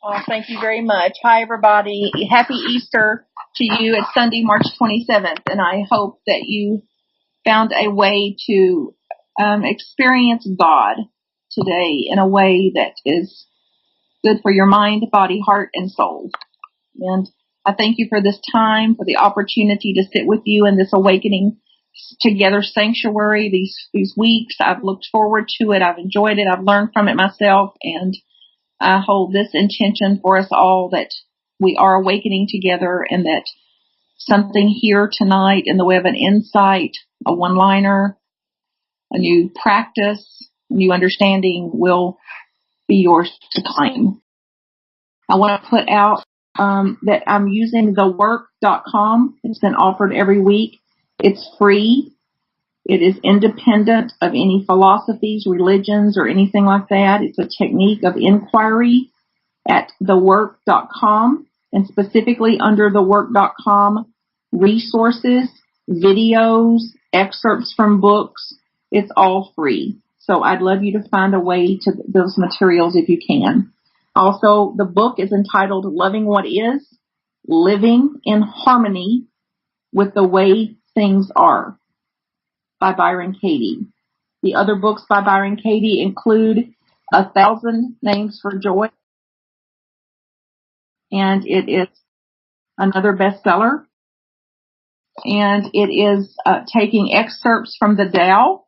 Oh, thank you very much. Hi, everybody. Happy Easter to you. It's Sunday, March 27th, and I hope that you found a way to experience God today in a way that is good for your mind, body, heart, and soul. And I thank you for this time, for the opportunity to sit with you in this awakening together sanctuary these weeks. I've looked forward to it. I've enjoyed it. I've learned from it myself, and I hold this intention for us all that we are awakening together and that something here tonight in the way of an insight, a one-liner, a new practice, new understanding will be yours to claim. I want to put out that I'm using thework.com. It's been offered every week. It's free. It is independent of any philosophies, religions, or anything like that. It's a technique of inquiry at thework.com, and specifically under thework.com, resources, videos, excerpts from books. It's all free. So I'd love you to find a way to those materials if you can. Also, the book is entitled Loving What Is, Living in Harmony with the Way Things Are by Byron Katie. The other books by Byron Katie include 1,000 Names for Joy, and it is another bestseller. And it is taking excerpts from the Tao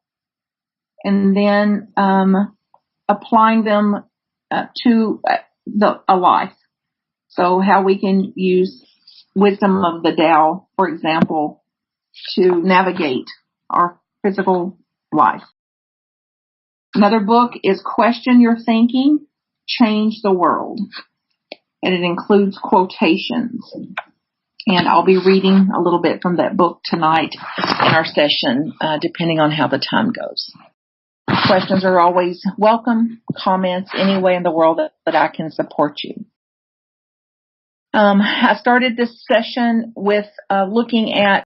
and then applying them to a life. So how we can use wisdom of the Tao, for example, to navigate our physical life. Another book is Question Your Thinking, Change the World. And it includes quotations. And I'll be reading a little bit from that book tonight in our session, depending on how the time goes. Questions are always welcome. Comments, any way in the world that I can support you. I started this session with looking at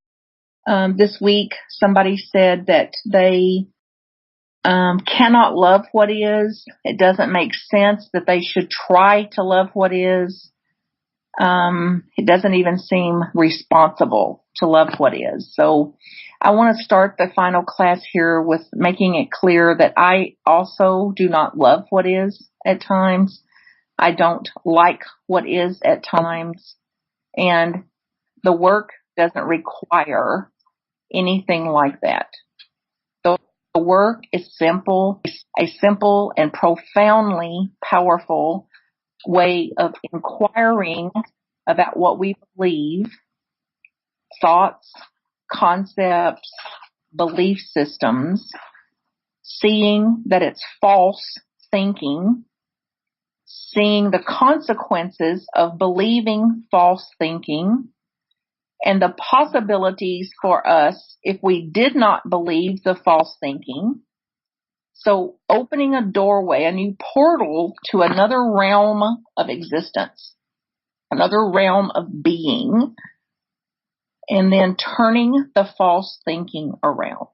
this week. Somebody said that they cannot love what is. It doesn't make sense that they should try to love what is. It doesn't even seem responsible to love what is. So I want to start the final class here with making it clear that I also do not love what is at times. I don't like what is at times. And the work doesn't require anything like that. The work is simple, a simple and profoundly powerful way of inquiring about what we believe, thoughts, concepts, belief systems, seeing that it's false thinking, seeing the consequences of believing false thinking, and the possibilities for us if we did not believe the false thinking. So opening a doorway, a new portal to another realm of existence, another realm of being, and then turning the false thinking around.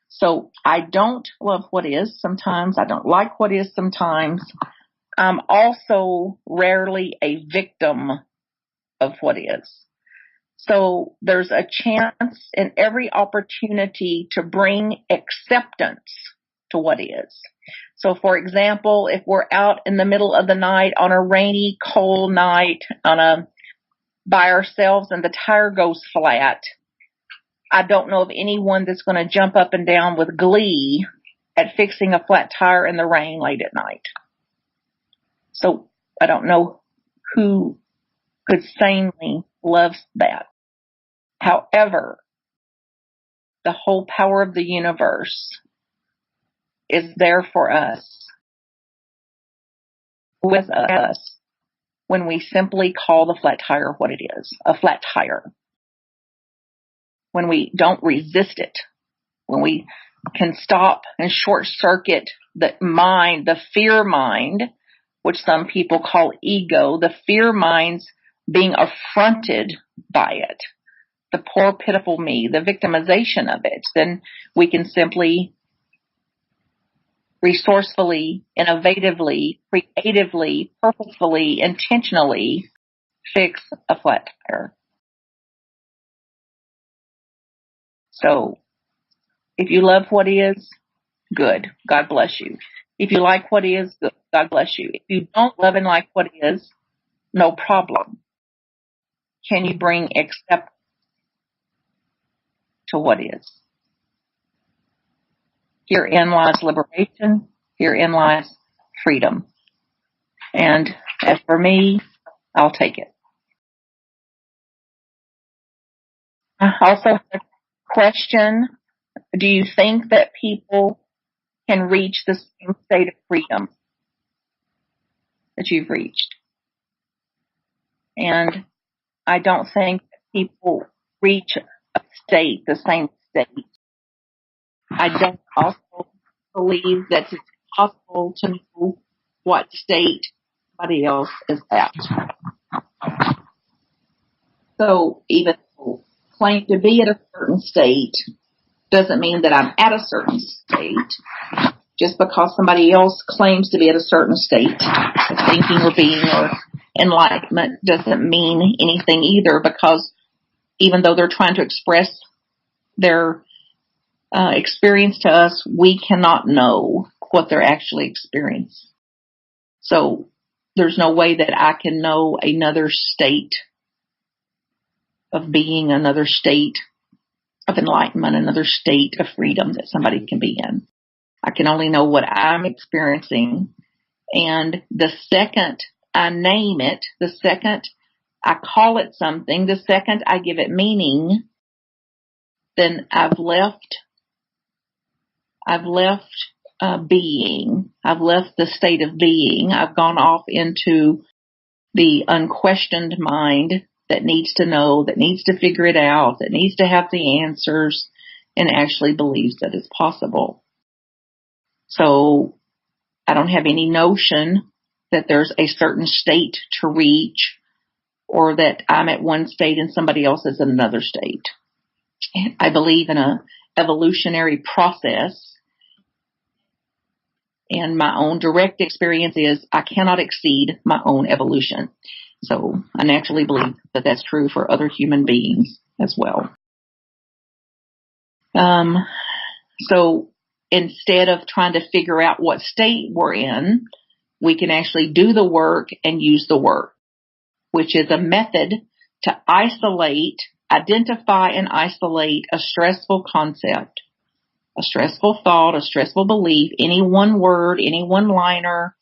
So I don't love what is sometimes. I don't like what is sometimes. I'm also rarely a victim of what is. So there's a chance in every opportunity to bring acceptance to what is. So for example, if we're out in the middle of the night on a rainy, cold night by ourselves and the tire goes flat, I don't know of anyone that's going to jump up and down with glee at fixing a flat tire in the rain late at night. So I don't know who could sanely love that. However, the whole power of the universe is there for us, with us, when we simply call the flat tire what it is, a flat tire. When we don't resist it, when we can stop and short circuit the mind, the fear mind, which some people call ego, the fear mind's being affronted by it, the poor pitiful me, the victimization of it, then we can simply resourcefully, innovatively, creatively, purposefully, intentionally fix a flat tire. So if you love what is, good. God bless you. If you like what is, good. God bless you. If you don't love and like what is, no problem. Can you bring acceptance to what is? Herein lies liberation. Herein lies freedom. And as for me, I'll take it. I also have a question. Do you think that people can reach the same state of freedom that you've reached? And I don't think that people reach a state, the same state. I don't also believe that it's possible to know what state somebody else is at. So even though I claim to be at a certain state doesn't mean that I'm at a certain state. Just because somebody else claims to be at a certain state of thinking or being or enlightenment doesn't mean anything either, because even though they're trying to express their experience to us, we cannot know what they're actually experiencing. So there's no way that I can know another state of being, another state of enlightenment, another state of freedom that somebody can be in. I can only know what I'm experiencing. And the second I name it, the second I call it something, the second I give it meaning, then I've left being. I've left the state of being. I've gone off into the unquestioned mind that needs to know, that needs to figure it out, that needs to have the answers, and actually believes that it's possible. So I don't have any notion that there's a certain state to reach, or that I'm at one state and somebody else is in another state. I believe in an evolutionary process, and my own direct experience is I cannot exceed my own evolution. So I naturally believe that that's true for other human beings as well. So instead of trying to figure out what state we're in, we can actually do the work and use the work, which is a method to identify and isolate a stressful concept, a stressful thought, a stressful belief, any one word, any one liner,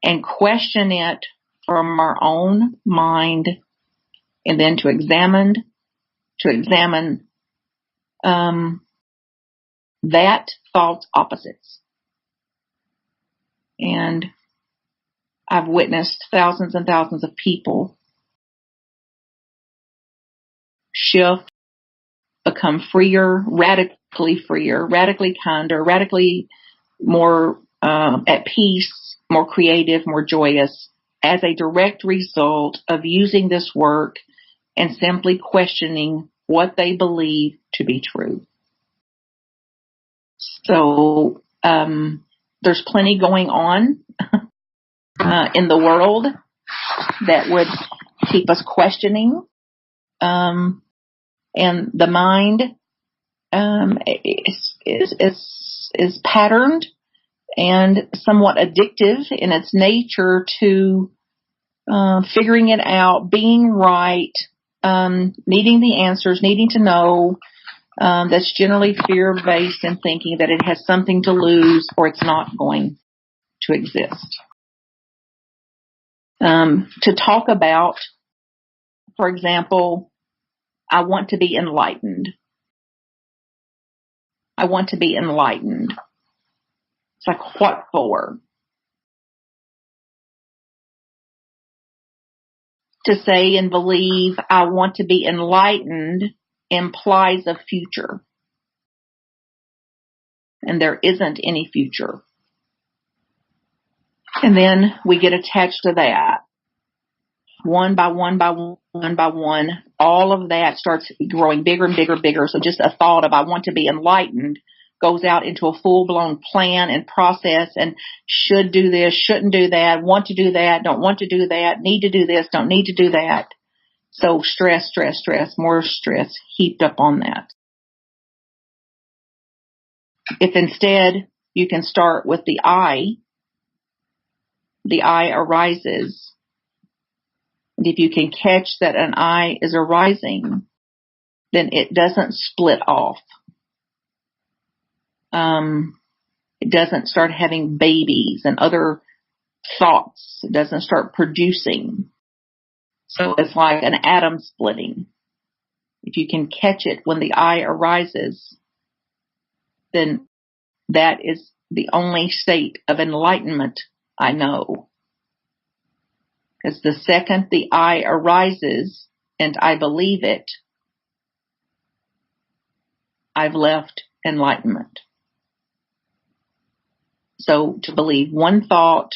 and question it from our own mind, and then to examine that thought's opposites. And I've witnessed thousands and thousands of people shift, become freer, radically kinder, radically more at peace, more creative, more joyous, as a direct result of using this work and simply questioning what they believe to be true. So there's plenty going on in the world that would keep us questioning. And the mind is patterned and somewhat addictive in its nature to figuring it out, being right, needing the answers, needing to know. That's generally fear-based and thinking that it has something to lose or it's not going to exist. To talk about, for example, I want to be enlightened. I want to be enlightened. It's like, what for? To say and believe I want to be enlightened implies a future. And there isn't any future. And then we get attached to that. One by one by one by one, all of that starts growing bigger and bigger and bigger. So just a thought of I want to be enlightened goes out into a full-blown plan and process and should do this, shouldn't do that, want to do that, don't want to do that, need to do this, don't need to do that. So stress, more stress heaped up on that. If instead you can start with the I arises. And if you can catch that an I is arising, then it doesn't split off. It doesn't start having babies and other thoughts. It doesn't start producing. So it's like an atom splitting. If you can catch it when the I arises, then that is the only state of enlightenment I know. Because the second the I arises and I believe it, I've left enlightenment. So to believe one thought,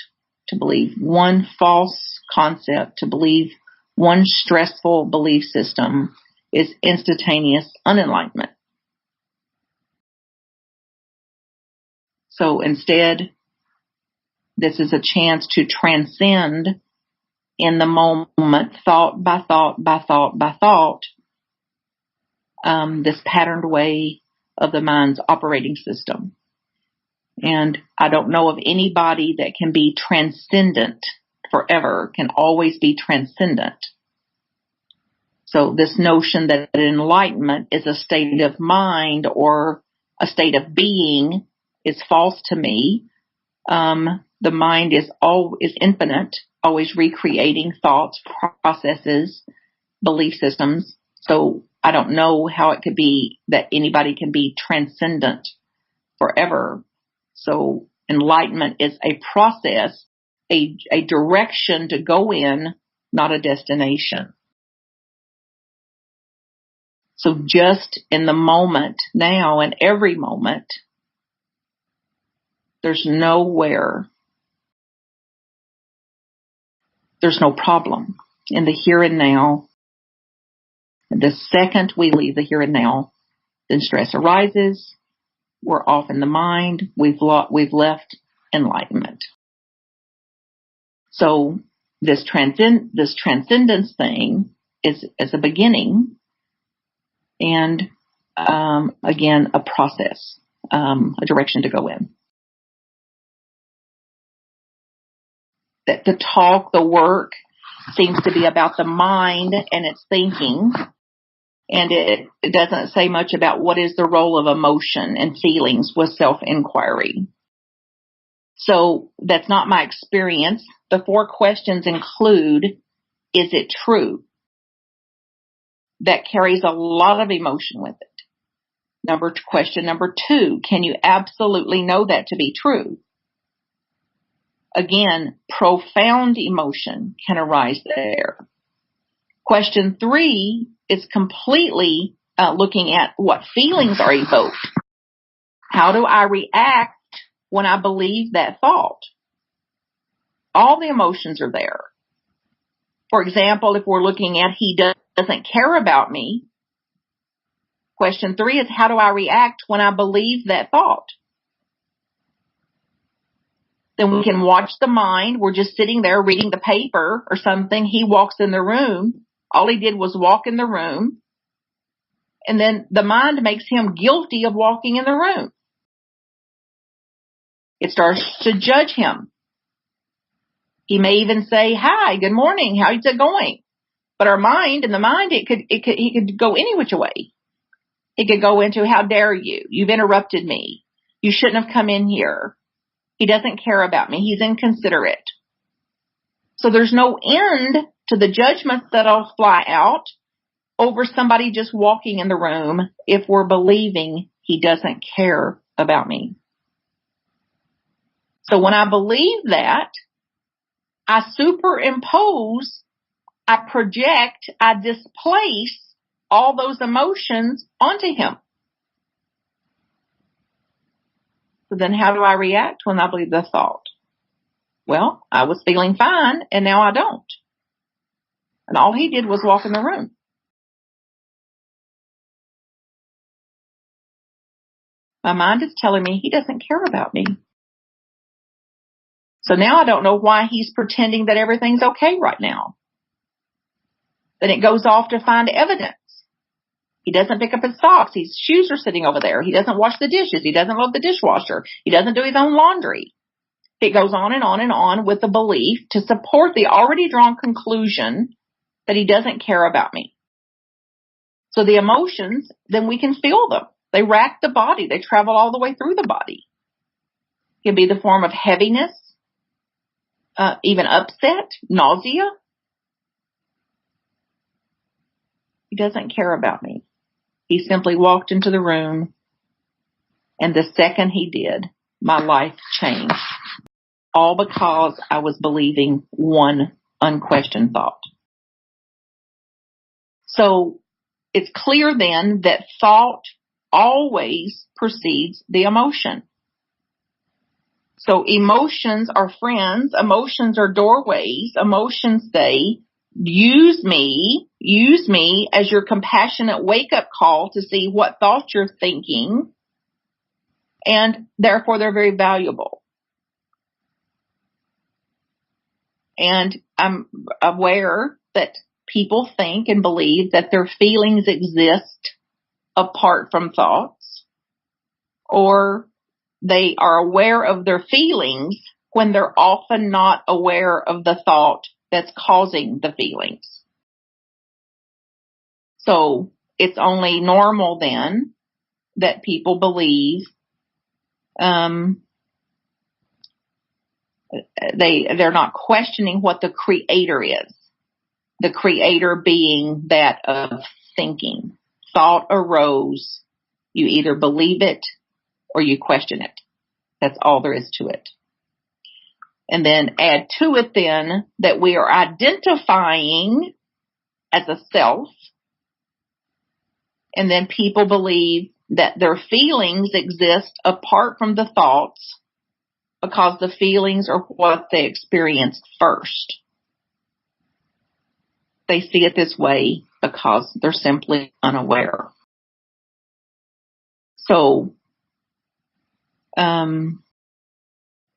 to believe one false concept, to believe one stressful belief system is instantaneous unenlightenment. So instead, this is a chance to transcend in the moment, thought by thought by thought by thought, this patterned way of the mind's operating system. And I don't know of anybody that can be transcendent forever, can always be transcendent. So this notion that enlightenment is a state of mind or a state of being is false to me. The mind is infinite, always recreating thoughts, processes, belief systems. So I don't know how it could be that anybody can be transcendent forever. So enlightenment is a process, a direction to go in, not a destination. So just in the moment now and every moment, there's nowhere, there's no problem in the here and now. The second we leave the here and now, then stress arises. We're off in the mind. We've left enlightenment. So this transcendence thing is a beginning, and again a process, a direction to go in. That the talk, the work, seems to be about the mind and its thinking. And it doesn't say much about what is the role of emotion and feelings with self-inquiry. So that's not my experience. The 4 questions include, is it true? That carries a lot of emotion with it. Question number 2, can you absolutely know that to be true? Again, profound emotion can arise there. Question 3 is completely looking at what feelings are evoked. How do I react when I believe that thought? All the emotions are there. For example, if we're looking at he doesn't care about me, question 3 is how do I react when I believe that thought? Then we can watch the mind. We're just sitting there reading the paper or something. He walks in the room. All he did was walk in the room. And then the mind makes him guilty of walking in the room. It starts to judge him. He may even say, hi, good morning, how's it going? But our mind, in the mind, he could go any which way. It could go into, how dare you? You've interrupted me. You shouldn't have come in here. He doesn't care about me. He's inconsiderate. So there's no end to the judgments that'll fly out over somebody just walking in the room if we're believing he doesn't care about me. So when I believe that, I superimpose, I project, I displace all those emotions onto him. So then how do I react when I believe the thought? Well, I was feeling fine and now I don't. And all he did was walk in the room. My mind is telling me he doesn't care about me. So now I don't know why he's pretending that everything's okay right now. Then it goes off to find evidence. He doesn't pick up his socks. His shoes are sitting over there. He doesn't wash the dishes. He doesn't load the dishwasher. He doesn't do his own laundry. It goes on and on and on with the belief to support the already drawn conclusion that he doesn't care about me. So the emotions, then we can feel them. They rack the body. They travel all the way through the body. It can be the form of heaviness, even upset, nausea. He doesn't care about me. He simply walked into the room, and the second he did, my life changed. All because I was believing one unquestioned thought. So it's clear then that thought always precedes the emotion. So emotions are friends. Emotions are doorways. Emotions say, use me as your compassionate wake-up call to see what thoughts you're thinking, and therefore they're very valuable. And I'm aware that people think and believe that their feelings exist apart from thoughts, or they are aware of their feelings when they're often not aware of the thought that's causing the feelings. So it's only normal then that people believe they're not questioning what the creator is. The creator being that of thinking. Thought arose. You either believe it or you question it. That's all there is to it. And then add to it then that we are identifying as a self. And then people believe that their feelings exist apart from the thoughts because the feelings are what they experienced first. They see it this way because they're simply unaware. So,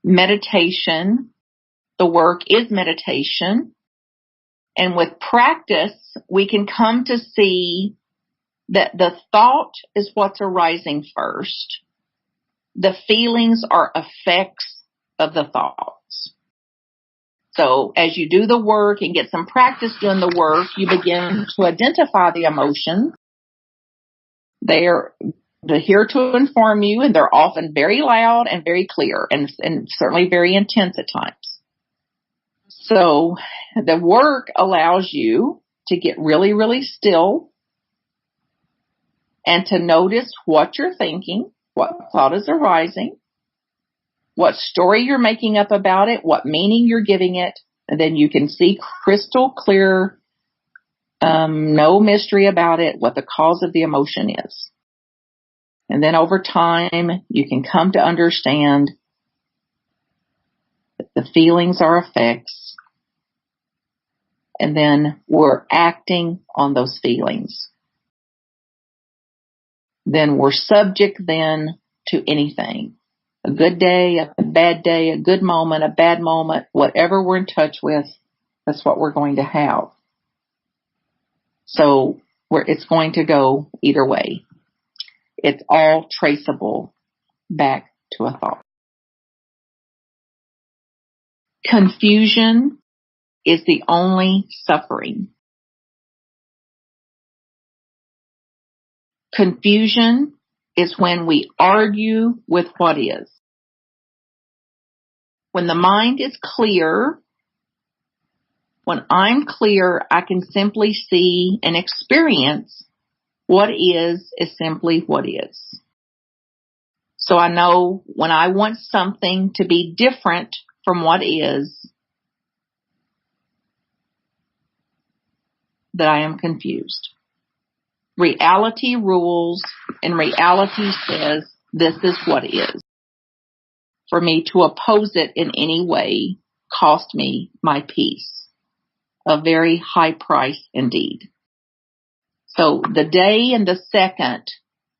meditation, the work is meditation. And with practice, we can come to see that the thought is what's arising first. The feelings are effects of the thoughts. So as you do the work and get some practice doing the work, you begin to identify the emotions. They're here to inform you, and they're often very loud and very clear and certainly very intense at times. So the work allows you to get really, really still and to notice what you're thinking, what thought is arising, what story you're making up about it, what meaning you're giving it, and then you can see crystal clear, no mystery about it, what the cause of the emotion is. And then over time, you can come to understand that the feelings are effects, and then we're acting on those feelings. Then we're subject then to anything. A good day, a bad day, a good moment, a bad moment, whatever we're in touch with, that's what we're going to have. So it's going to go either way. It's all traceable back to a thought. Confusion is the only suffering. Confusion is when we argue with what is. When the mind is clear, when I'm clear, I can simply see and experience what is simply what is. So I know when I want something to be different from what is, that I am confused. Reality rules, and reality says this is what is. For me to oppose it in any way cost me my peace, a very high price indeed. So the day and the second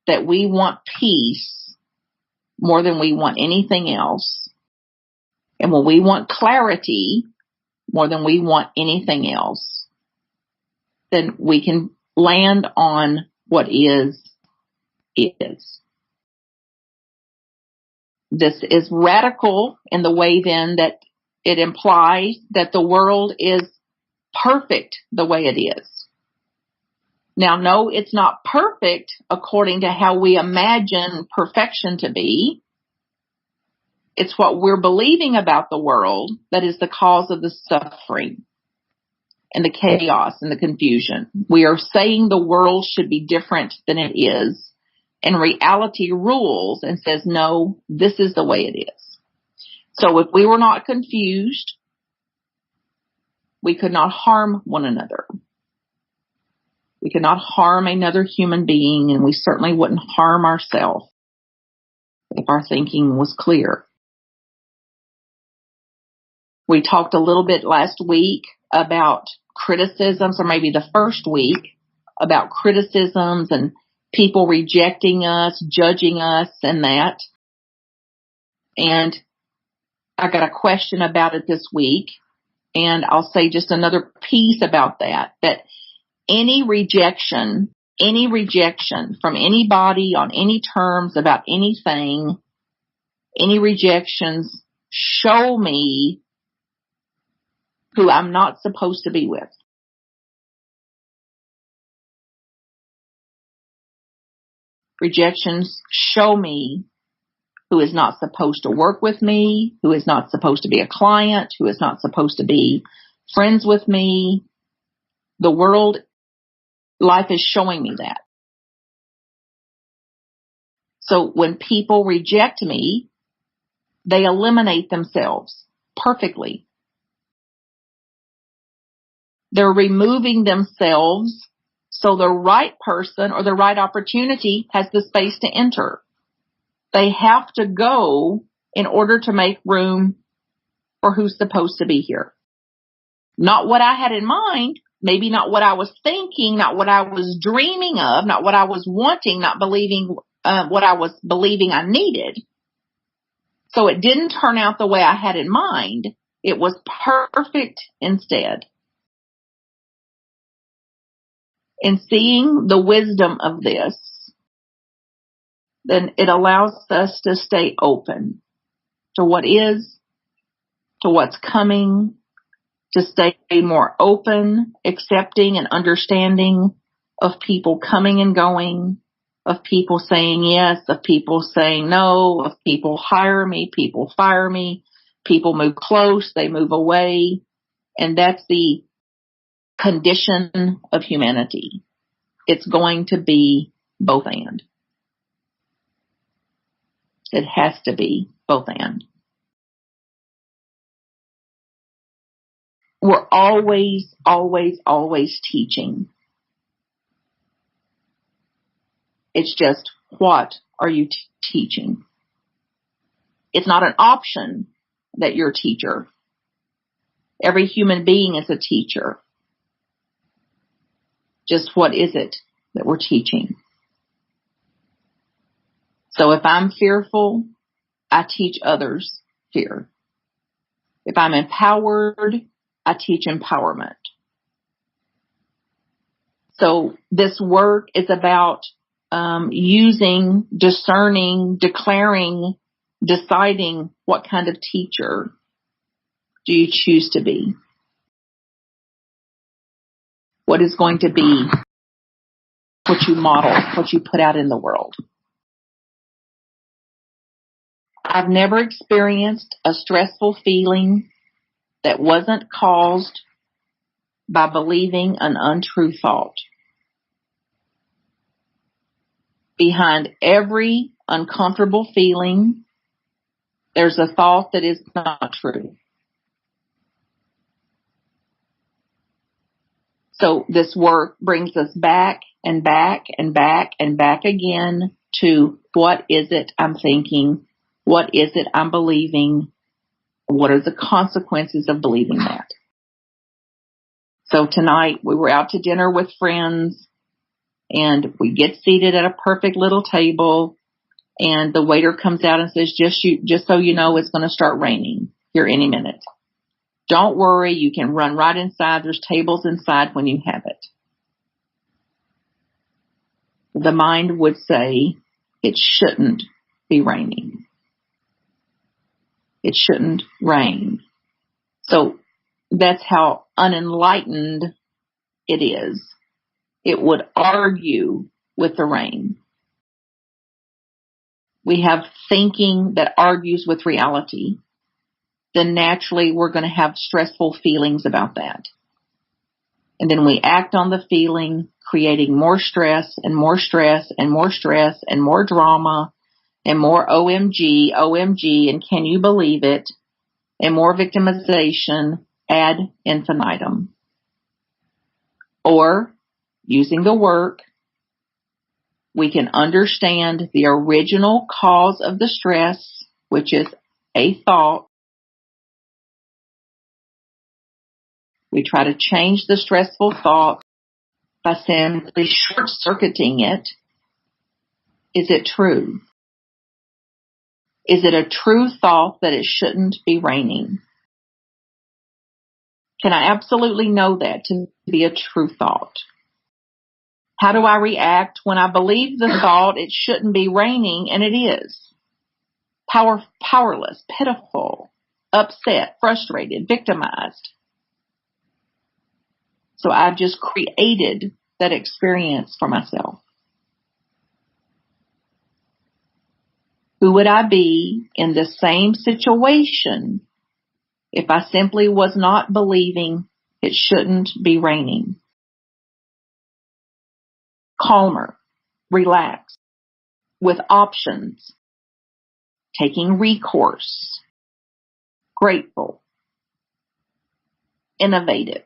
that we want peace more than we want anything else, and when we want clarity more than we want anything else, then we can land on what is. This is radical in the way then that it implies that the world is perfect the way it is. Now, no, it's not perfect according to how we imagine perfection to be. It's what we're believing about the world that is the cause of the suffering and the chaos and the confusion. We are saying the world should be different than it is, and reality rules and says, no, this is the way it is. So if we were not confused, we could not harm one another. We could not harm another human being, and we certainly wouldn't harm ourselves if our thinking was clear. We talked a little bit last week about criticisms, or maybe the first week, about criticisms and people rejecting us, judging us, and that. And I got a question about it this week, and I'll say just another piece about that any rejection from anybody on any terms about anything, any rejections show me who I'm not supposed to be with. Rejections show me who is not supposed to work with me, who is not supposed to be a client, who is not supposed to be friends with me. The world, life is showing me that. So when people reject me, they eliminate themselves perfectly. They're removing themselves so the right person or the right opportunity has the space to enter. They have to go in order to make room for who's supposed to be here. Not what I had in mind, maybe not what I was thinking, not what I was dreaming of, not what I was wanting, not believing what I was believing I needed. So it didn't turn out the way I had in mind. It was perfect instead. In seeing the wisdom of this, then it allows us to stay open to what is, to what's coming, to stay more open, accepting, and understanding of people coming and going, of people saying yes, of people saying no, of people hire me, people fire me, people move close, they move away. And that's the condition of humanity. It's going to be both and. It has to be both and. We're always, always, always teaching. It's just, what are you teaching? It's not an option that you're a teacher. Every human being is a teacher. Just what is it that we're teaching? So if I'm fearful, I teach others fear. If I'm empowered, I teach empowerment. So this work is about using, discerning, declaring, deciding what kind of teacher do you choose to be. What is going to be what you model, what you put out in the world. I've never experienced a stressful feeling that wasn't caused by believing an untrue thought. Behind every uncomfortable feeling, there's a thought that is not true. So this work brings us back and back and back and back again to what is it I'm thinking? What is it I'm believing? What are the consequences of believing that? So tonight we were out to dinner with friends, and we get seated at a perfect little table, and the waiter comes out and says, just so you know, it's going to start raining here any minute. Don't worry, you can run right inside. There's tables inside when you have it. The mind would say, it shouldn't be raining. It shouldn't rain. So that's how unenlightened it is. It would argue with the rain. We have thinking that argues with reality. Then naturally we're going to have stressful feelings about that. And then we act on the feeling, creating more stress and more stress and more stress and more drama and more OMG, and can you believe it? And more victimization ad infinitum. Or, using the work, we can understand the original cause of the stress, which is a thought. We try to change the stressful thought by simply short-circuiting it. Is it true? Is it a true thought that it shouldn't be raining? Can I absolutely know that to be a true thought? How do I react when I believe the thought it shouldn't be raining and it is? Powerless, pitiful, upset, frustrated, victimized. So I've just created that experience for myself. Who would I be in the same situation if I simply was not believing it shouldn't be raining? Calmer, relaxed, with options, taking recourse, grateful, innovative,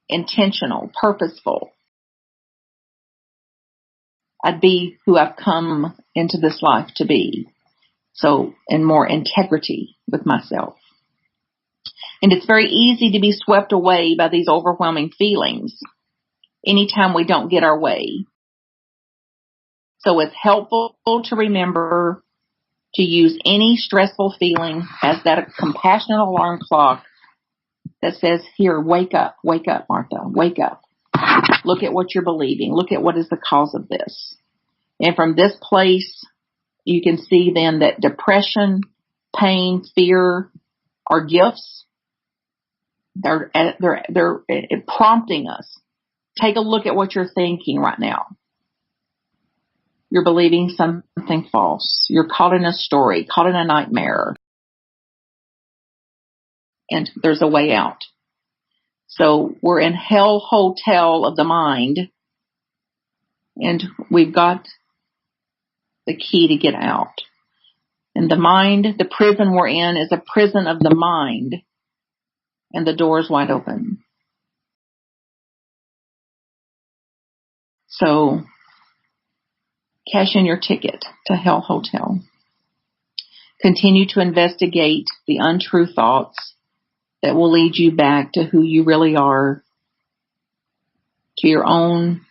intentional, purposeful. I'd be who I've come into this life to be. So, in more integrity with myself. And it's very easy to be swept away by these overwhelming feelings anytime we don't get our way. So it's helpful to remember to use any stressful feeling as that compassionate alarm clock that says, here, wake up, Martha, wake up. Look at what you're believing. Look at what is the cause of this. And from this place, you can see then that depression, pain, fear are gifts. They're prompting us. Take a look at what you're thinking right now. You're believing something false. You're caught in a story, caught in a nightmare. And there's a way out. So we're in hell hotel of the mind. And we've got the key to get out. And the mind, the prison we're in is a prison of the mind. And the door is wide open. So cash in your ticket to Hell Hotel. Continue to investigate the untrue thoughts that will lead you back to who you really are, to your own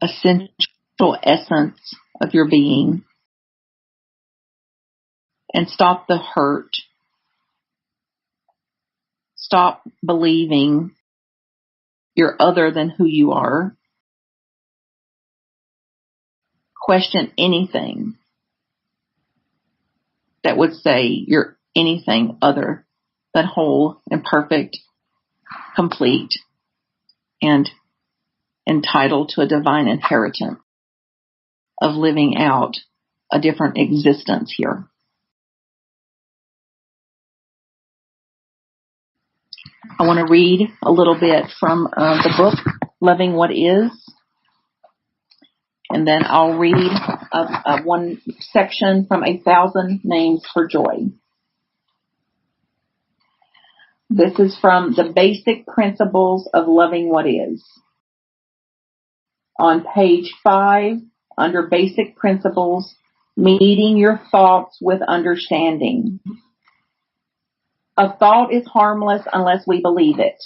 essential essence of your being, and stop the hurt. Stop believing you're other than who you are. Question anything that would say you're anything other than whole and perfect, complete, and entitled to a divine inheritance of living out a different existence here. I want to read a little bit from the book, Loving What Is, and then I'll read one section from 1,000 Names for Joy. This is from the Basic Principles of Loving What Is. On page 5, under Basic Principles, Meeting Your Thoughts with Understanding. A thought is harmless unless we believe it.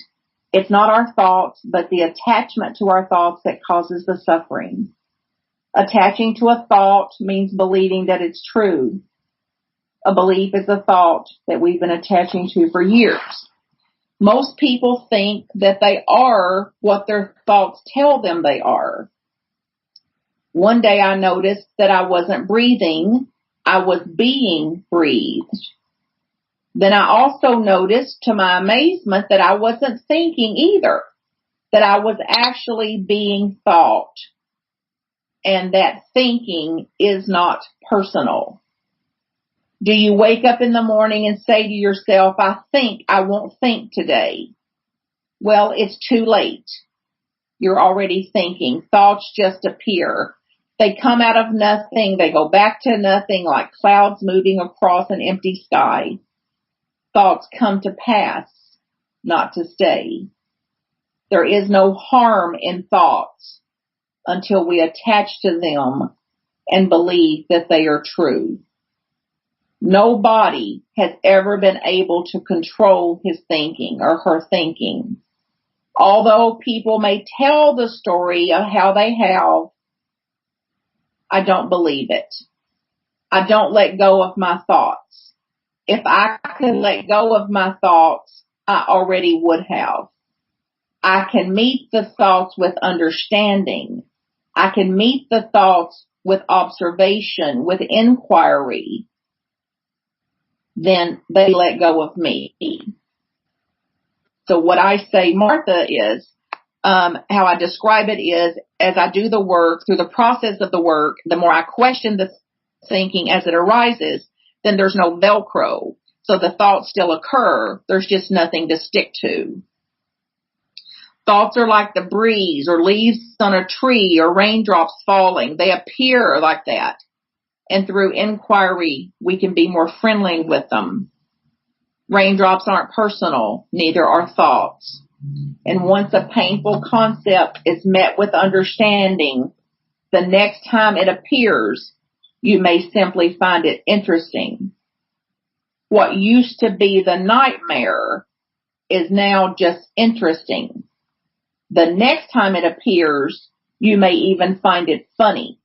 It's not our thoughts, but the attachment to our thoughts that causes the suffering. Attaching to a thought means believing that it's true. A belief is a thought that we've been attaching to for years. Most people think that they are what their thoughts tell them they are. One day I noticed that I wasn't breathing, I was being breathed. Then I also noticed, to my amazement, that I wasn't thinking either, that I was actually being thought, and that thinking is not personal. Do you wake up in the morning and say to yourself, I think I won't think today? Well, it's too late. You're already thinking. Thoughts just appear. They come out of nothing. They go back to nothing, like clouds moving across an empty sky. Thoughts come to pass, not to stay. There is no harm in thoughts until we attach to them and believe that they are true. Nobody has ever been able to control his thinking or her thinking. Although people may tell the story of how they have, I don't believe it. I don't let go of my thoughts. If I could let go of my thoughts, I already would have. I can meet the thoughts with understanding. I can meet the thoughts with observation, with inquiry. Then they let go of me. So what I say, Martha, is, how I describe it is, as I do the work, through the process of the work, the more I question the thinking as it arises, then there's no Velcro. So the thoughts still occur. There's just nothing to stick to. Thoughts are like the breeze or leaves on a tree or raindrops falling. They appear like that. And through inquiry, we can be more friendly with them. Raindrops aren't personal, neither are thoughts. And once a painful concept is met with understanding, the next time it appears, you may simply find it interesting. What used to be the nightmare is now just interesting. The next time it appears, you may even find it funny.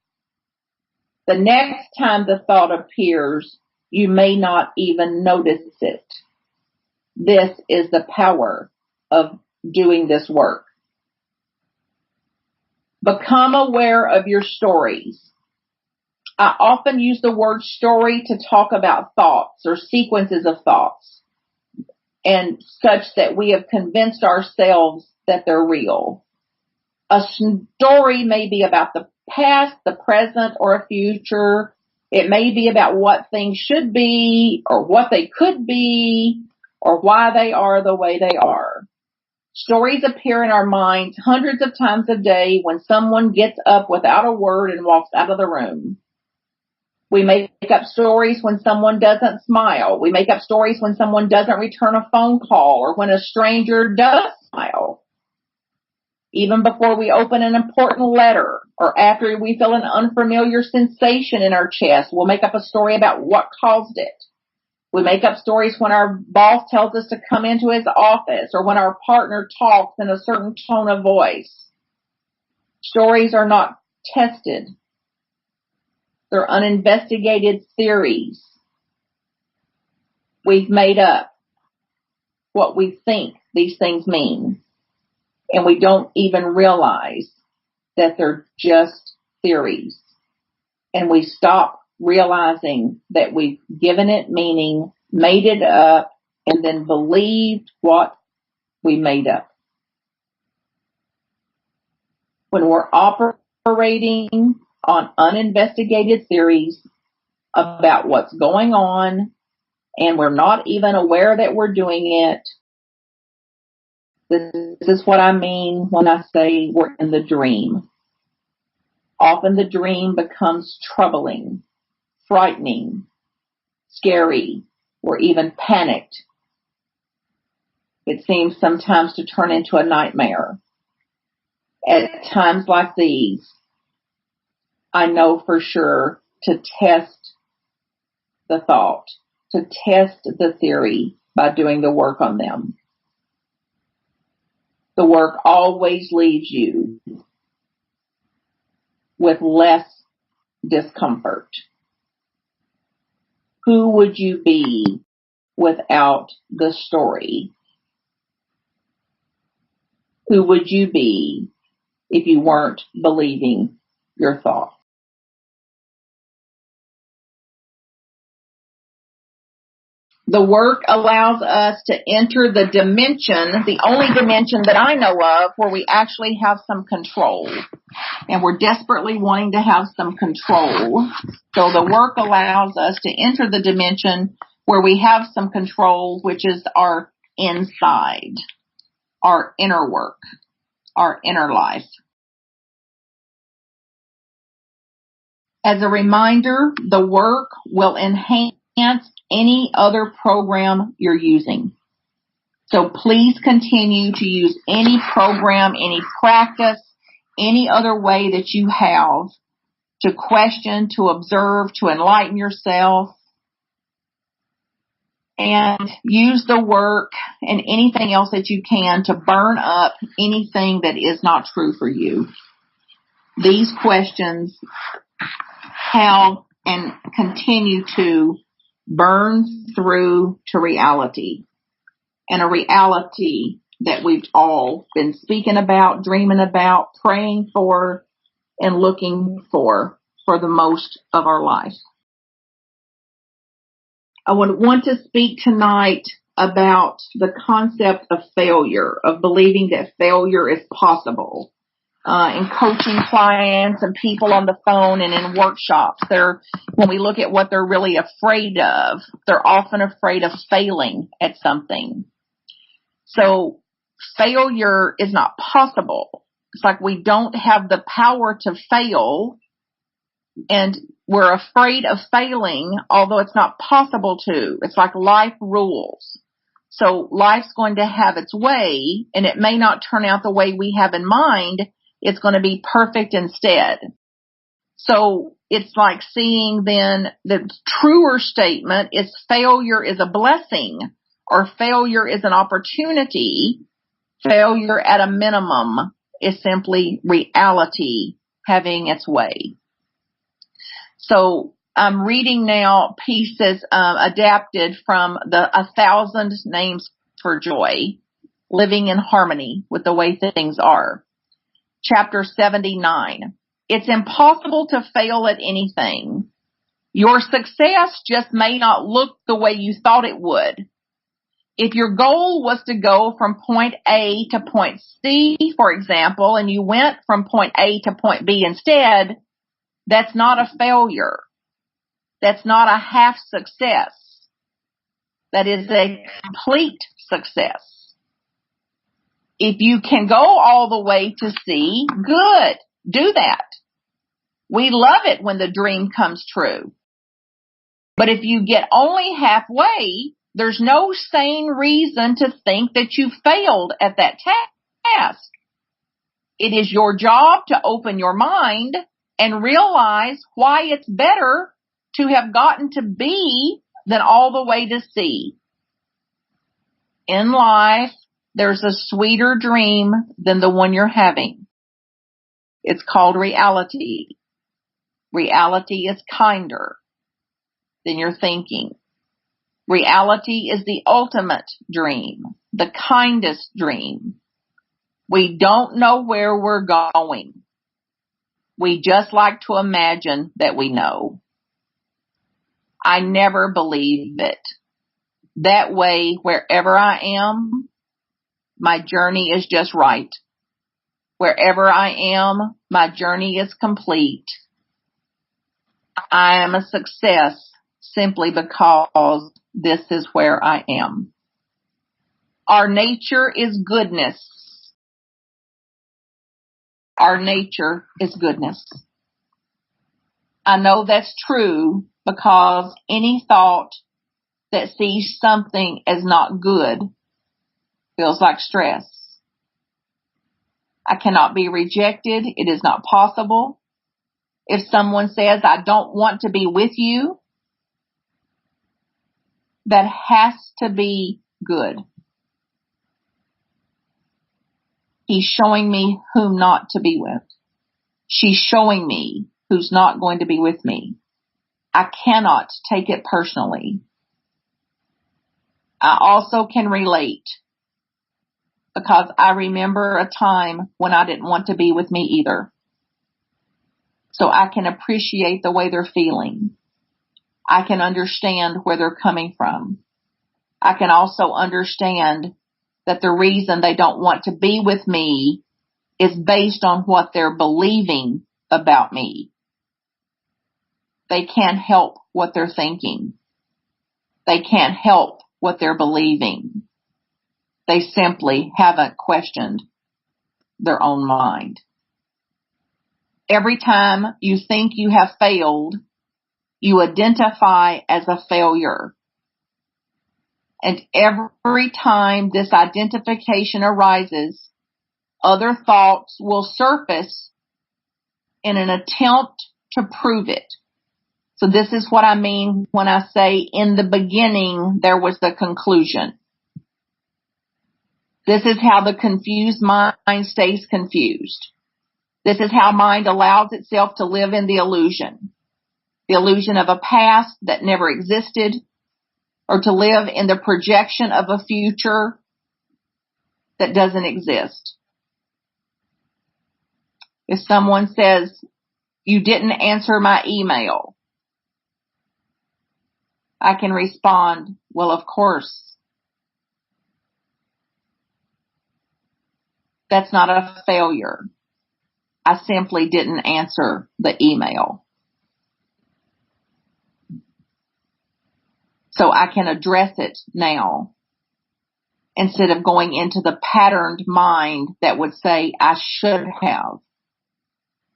The next time the thought appears, you may not even notice it. This is the power of doing this work. Become aware of your stories. I often use the word story to talk about thoughts or sequences of thoughts, and such that we have convinced ourselves that they're real. A story may be about the past, the present, or a future. It may be about what things should be, or what they could be, or why they are the way they are. Stories appear in our minds hundreds of times a day when someone gets up without a word and walks out of the room. We make up stories when someone doesn't smile. We make up stories when someone doesn't return a phone call or when a stranger does smile. Even before we open an important letter or after we feel an unfamiliar sensation in our chest, we'll make up a story about what caused it. We make up stories when our boss tells us to come into his office or when our partner talks in a certain tone of voice. Stories are not tested. They're uninvestigated theories. We've made up what we think these things mean, and we don't even realize that they're just theories. And we stop realizing that we've given it meaning, made it up, and then believed what we made up. When we're operating on uninvestigated theories about what's going on, and we're not even aware that we're doing it, this is what I mean when I say we're in the dream. Often the dream becomes troubling, frightening, scary, or even panicked. It seems sometimes to turn into a nightmare. At times like these, I know for sure to test the thought, to test the theory by doing the work on them. The work always leaves you with less discomfort? Who would you be without the story? Who would you be if you weren't believing your thoughts? The work allows us to enter the dimension, the only dimension that I know of where we actually have some control. And we're desperately wanting to have some control. So the work allows us to enter the dimension where we have some control, which is our inside, our inner work, our inner life. As a reminder, the work will enhance any other program you're using. So please continue to use any program, any practice, any other way that you have to question, to observe, to enlighten yourself, and use the work and anything else that you can to burn up anything that is not true for you. These questions have and continue to burn through to reality, and a reality that we've all been speaking about, dreaming about, praying for, and looking for the most of our life. I would want to speak tonight about the concept of failure, of believing that failure is possible. In coaching clients and people on the phone and in workshops, when we look at what they're really afraid of, they're often afraid of failing at something. So failure is not possible. It's like we don't have the power to fail, and we're afraid of failing, although it's not possible to. It's like life rules. So life's going to have its way, and it may not turn out the way we have in mind. It's going to be perfect instead. So it's like seeing then the truer statement is failure is a blessing, or failure is an opportunity. Failure at a minimum is simply reality having its way. So I'm reading now pieces adapted from the 1,000 Names for Joy, Living in Harmony with the Way Things Are. Chapter 79. It's impossible to fail at anything. Your success just may not look the way you thought it would. If your goal was to go from point A to point C, for example, and you went from point A to point B instead, that's not a failure. That's not a half success. That is a complete success. If you can go all the way to C, good. Do that. We love it when the dream comes true. But if you get only halfway, there's no sane reason to think that you failed at that task. It is your job to open your mind and realize why it's better to have gotten to B than all the way to C. In life, there's a sweeter dream than the one you're having. It's called reality. Reality is kinder than you're thinking. Reality is the ultimate dream, the kindest dream. We don't know where we're going. We just like to imagine that we know. I never believe it. That way, wherever I am, my journey is just right. Wherever I am, my journey is complete. I am a success simply because this is where I am. Our nature is goodness. Our nature is goodness. I know that's true because any thought that sees something as not good feels like stress. I cannot be rejected. It is not possible. If someone says, I don't want to be with you, that has to be good. He's showing me whom not to be with. She's showing me who's not going to be with me. I cannot take it personally. I also can relate because I remember a time when I didn't want to be with me either. So I can appreciate the way they're feeling. I can understand where they're coming from. I can also understand that the reason they don't want to be with me is based on what they're believing about me. They can't help what they're thinking. They can't help what they're believing. They simply haven't questioned their own mind. Every time you think you have failed, you identify as a failure. And every time this identification arises, other thoughts will surface in an attempt to prove it. So this is what I mean when I say in the beginning there was the conclusion. This is how the confused mind stays confused. This is how mind allows itself to live in the illusion of a past that never existed, or to live in the projection of a future that doesn't exist. If someone says, "You didn't answer my email," I can respond, "Well, of course." That's not a failure. I simply didn't answer the email. So I can address it now instead of going into the patterned mind that would say, "I should have,"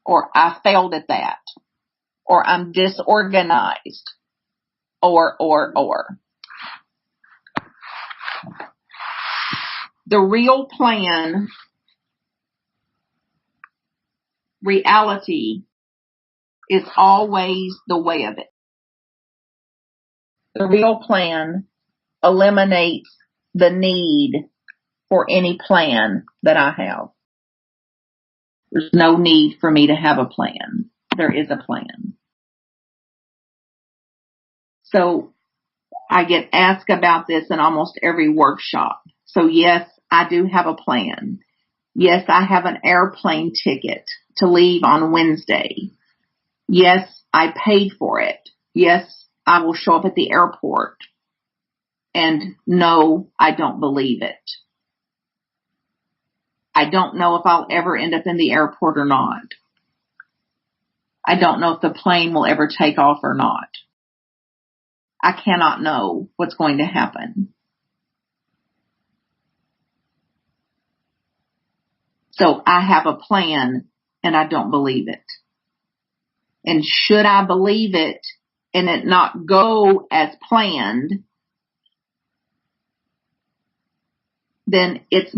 or "I failed at that," or "I'm disorganized," or. The real plan, reality, is always the way of it. The real plan eliminates the need for any plan that I have. There's no need for me to have a plan. There is a plan. So I get asked about this in almost every workshop. So yes, I do have a plan. Yes, I have an airplane ticket to leave on Wednesday. Yes, I paid for it. Yes, I will show up at the airport. And no, I don't believe it. I don't know if I'll ever end up in the airport or not. I don't know if the plane will ever take off or not. I cannot know what's going to happen. So I have a plan and I don't believe it. And should I believe it and it not go as planned, then it's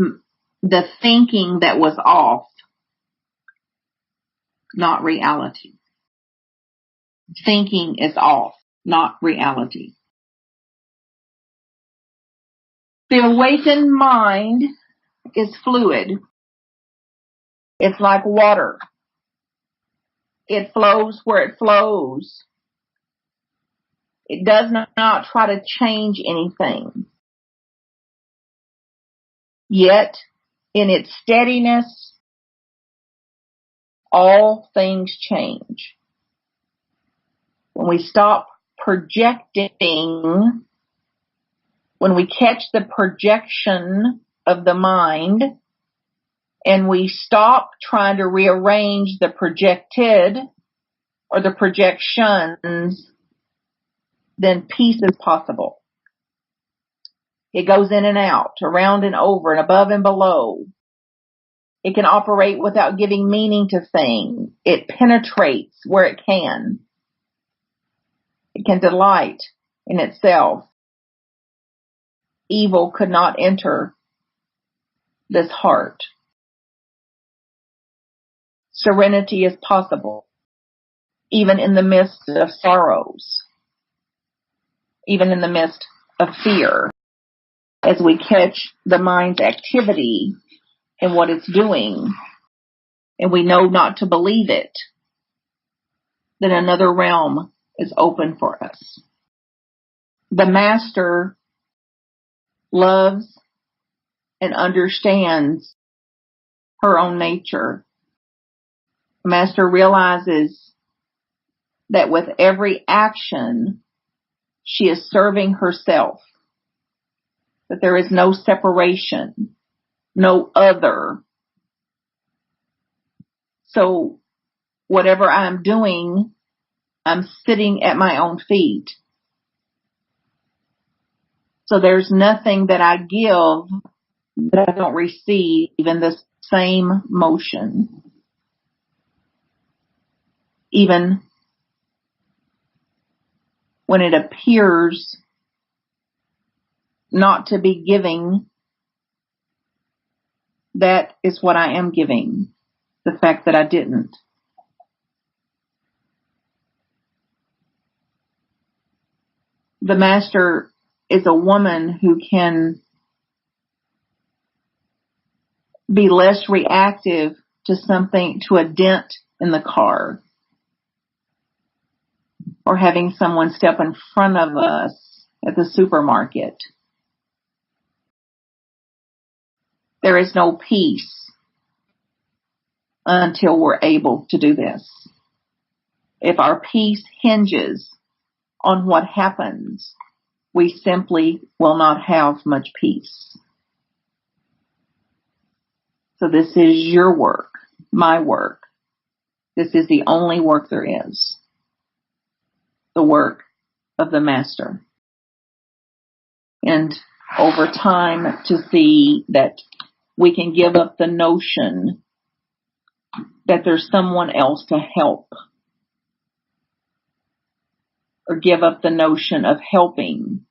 the thinking that was off, not reality. Thinking is off, not reality. The awakened mind is fluid. It's like water. It flows where it flows. It does not try to change anything. Yet, in its steadiness, all things change. When we stop projecting, when we catch the projection of the mind, and we stop trying to rearrange the projected or the projections, then peace is possible. It goes in and out, around and over, and above and below. It can operate without giving meaning to things. It penetrates where it can. It can delight in itself. Evil could not enter this heart. Serenity is possible, even in the midst of sorrows, even in the midst of fear. As we catch the mind's activity and what it's doing, and we know not to believe it, then another realm is open for us. The master loves and understands her own nature. The master realizes that with every action, she is serving herself, that there is no separation, no other. So whatever I'm doing, I'm sitting at my own feet. So there's nothing that I give that I don't receive in the same motion. Even when it appears not to be giving, that is what I am giving. The fact that I didn't. The master is a woman who can be less reactive to something, to a dent in the car, or having someone step in front of us at the supermarket. There is no peace until we're able to do this. If our peace hinges on what happens, we simply will not have much peace. So this is your work, my work. This is the only work there is. The work of the master. And over time to see that we can give up the notion that there's someone else to help, or give up the notion of helping,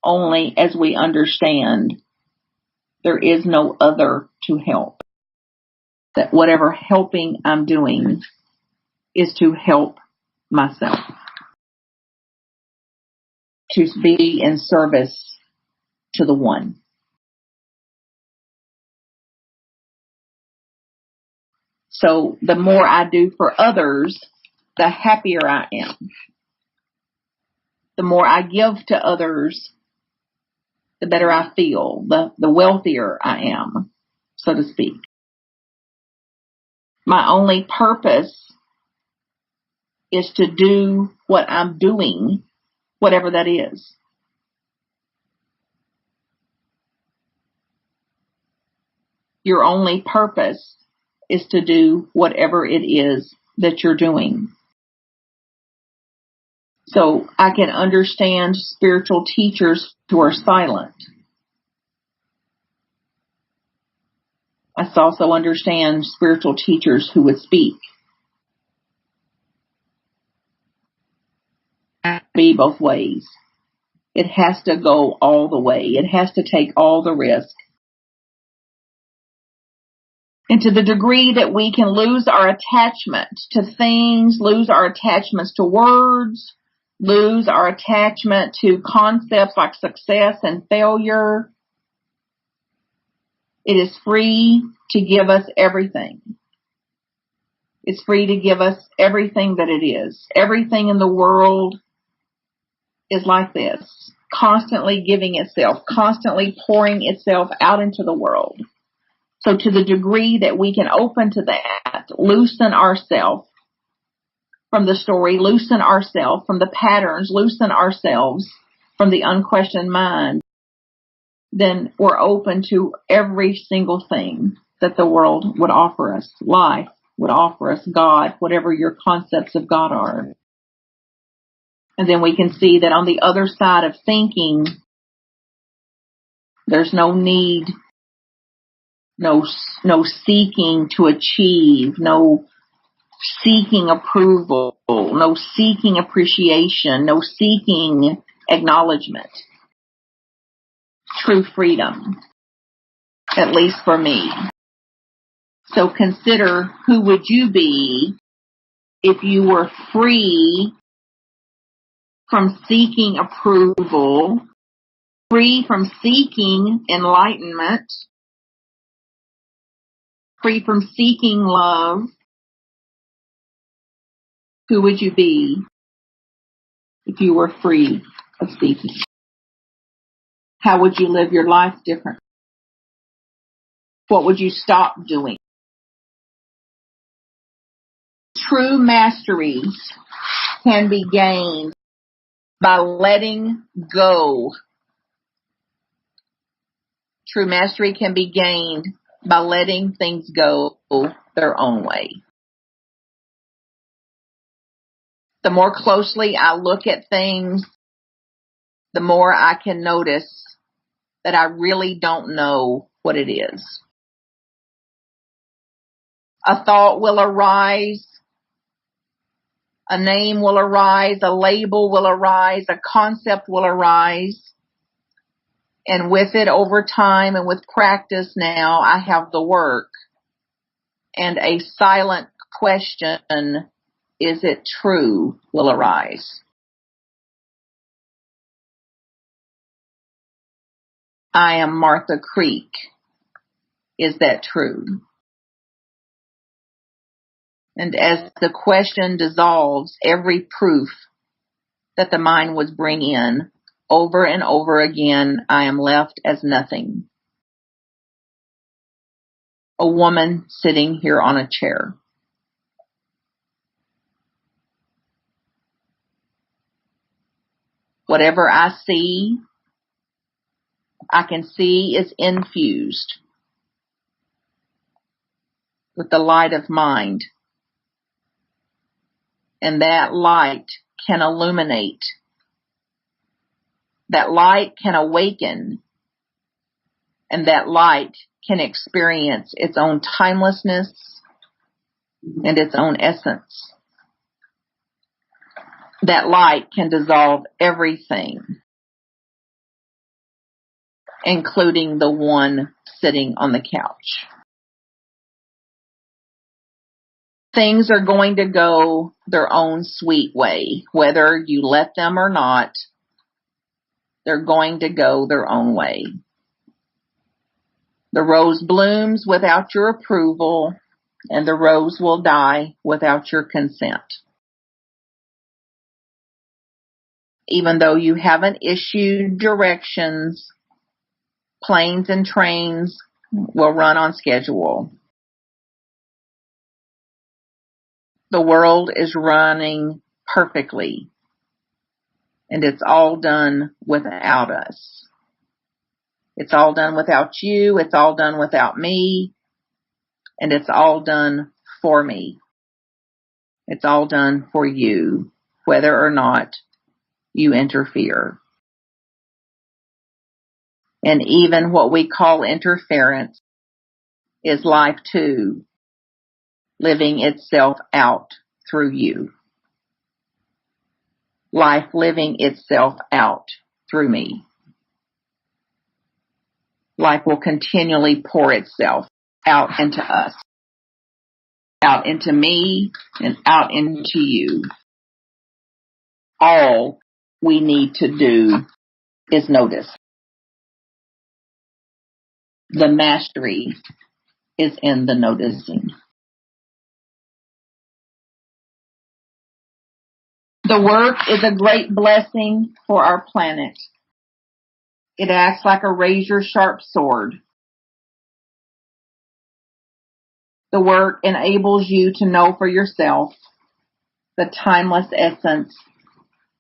only as we understand there is no other to help. That whatever helping I'm doing is to help myself, to be in service to the one. So the more I do for others, the happier I am. The more I give to others, the better I feel, the wealthier I am, so to speak. My only purpose is to do what I'm doing, whatever that is. Your only purpose is to do whatever it is that you're doing. So I can understand spiritual teachers who are silent. I also understand spiritual teachers who would speak. It has to be both ways. It has to go all the way. It has to take all the risk. And to the degree that we can lose our attachment to things, lose our attachments to words, lose our attachment to concepts like success and failure, it is free to give us everything. It's free to give us everything that it is. Everything in the world is like this, constantly giving itself, constantly pouring itself out into the world. So to the degree that we can open to that, loosen ourselves from the story, loosen ourselves from the patterns, loosen ourselves from the unquestioned mind, then we're open to every single thing that the world would offer us. Life would offer us, God, whatever your concepts of God are. And then we can see that on the other side of thinking, there's no need, no seeking to achieve, no seeking approval, no seeking appreciation, no seeking acknowledgement. True freedom, at least for me. So consider, who would you be if you were free from seeking approval, free from seeking enlightenment, free from seeking love, Who would you be if you were free of speaking? How would you live your life different? What would you stop doing? True mastery can be gained by letting go. True mastery can be gained by letting things go their own way. The more closely I look at things, the more I can notice that I really don't know what it is. A thought will arise, a name will arise, a label will arise, a concept will arise. And with it over time and with practice now, I have the work. And a silent question, is it true, will arise. I am Martha Creek. Is that true? And as the question dissolves, every proof that the mind would bring in over and over again, I am left as nothing. A woman sitting here on a chair. Whatever I see, I can see is infused with the light of mind. And that light can illuminate. That light can awaken. And that light can experience its own timelessness and its own essence. That light can dissolve everything, including the one sitting on the couch. Things are going to go their own sweet way, whether you let them or not. They're going to go their own way. The rose blooms without your approval, and the rose will die without your consent. Even though you haven't issued directions, planes and trains will run on schedule. The world is running perfectly, and it's all done without us. It's all done without you, it's all done without me, and it's all done for me. It's all done for you, whether or not you interfere. And even what we call interference is life too, living itself out through you. Life living itself out through me. Life will continually pour itself out into us, out into me, and out into you. All we need to do is notice. The mastery is in the noticing. The work is a great blessing for our planet. It acts like a razor-sharp sword. The work enables you to know for yourself the timeless essence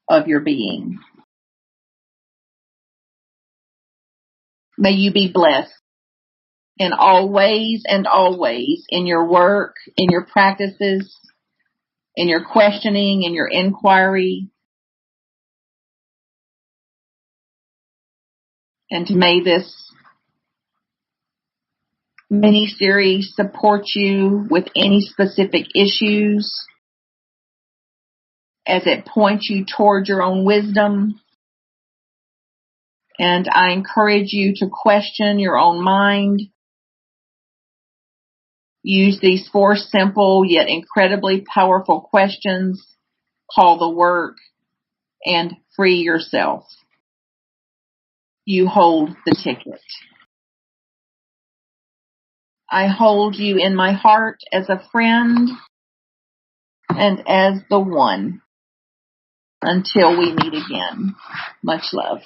of your being. May you be blessed in all ways and always, in your work, in your practices, in your questioning, in your inquiry. And may this mini-series support you with any specific issues as it points you toward your own wisdom. And I encourage you to question your own mind. Use these 4 simple yet incredibly powerful questions. Call the work and free yourself. You hold the ticket. I hold you in my heart as a friend, and as the one. Until we meet again, much love.